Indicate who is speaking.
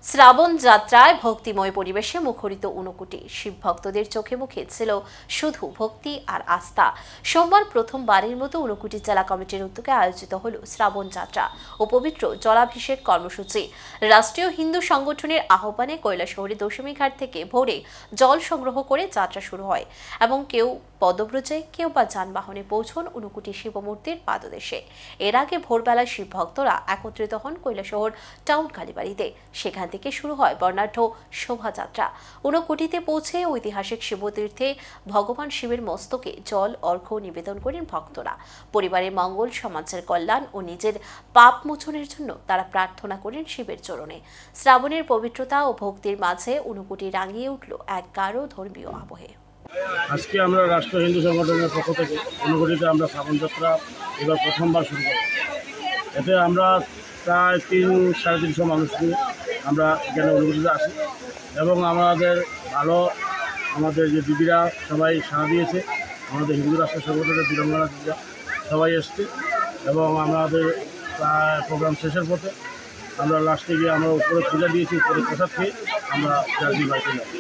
Speaker 1: শ্রাবণ যাত্রায় ভক্তিময় পরিবেশে মুখরিত ঊনকোটি। শিব ভক্তদের চোখে মুখে ছিল শুধু ভক্তি আর আস্থা। সোমবার প্রথমবারের মতো ঊনকোটি জেলা কমিটির উদ্যোগে আয়োজিত হল শ্রাবণ যাত্রা ও পবিত্র জলাভিষেক কর্মসূচি। রাষ্ট্রীয় হিন্দু সংগঠনের আহ্বানে কৈলাসহরী দশমী ঘাট থেকে ভোরে জল সংগ্রহ করে যাত্রা শুরু হয় এবং কেউ পদব্রজে কেউ বা যানবাহনে পৌঁছন ঊনকোটি শিবমূর্তির পাদদেশে। এর আগে ভোরবেলায় শিব ভক্তরা একত্রিত হন কৈলাসহর টাউন কালীবাড়িতে। সেখান থেকে শুরু হয় বর্ণাঢ্য শোভাযাত্রা। ঊনকোটিতে পৌঁছে ঐতিহাসিক শিবতীর্থে ভগবান শিবের মস্তকে জল অর্ঘ্য নিবেদন করেন ভক্তরা। পরিবারের মঙ্গল, সমাজের কল্যাণ ও নিজের পাপ মোচনের জন্য তারা প্রার্থনা করেন শিবের চরণে। শ্রাবণের পবিত্রতা ও ভক্তির মাঝে ঊনকোটি রাঙিয়ে উঠল এক গাঢ় ধর্মীয় আবহে।
Speaker 2: আজকে আমরা রাষ্ট্রীয় হিন্দু সংগঠনের পক্ষ থেকে ঊনকোটিতে আমরা শ্রাবণ যাত্রা এবার প্রথমবার শুরু করব। এতে আমরা প্রায় 300-350 মানুষ নিয়ে আমরা এখানে ঊনকোটিতে আসি এবং আমাদের যে দিদিরা সবাই সাড়া দিয়েছে। আমাদের হিন্দু রাষ্ট্র সংগঠনের বীরাঙ্গনা দিদিরা সবাই এসছে এবং আমাদের প্রায় প্রোগ্রাম শেষের পথে আমরা লাস্টে গিয়ে আমরা উপরে পূজা দিয়েছি, উপরে প্রসাদ খেয়ে আমরা জার্নি বাড়িতে যাই।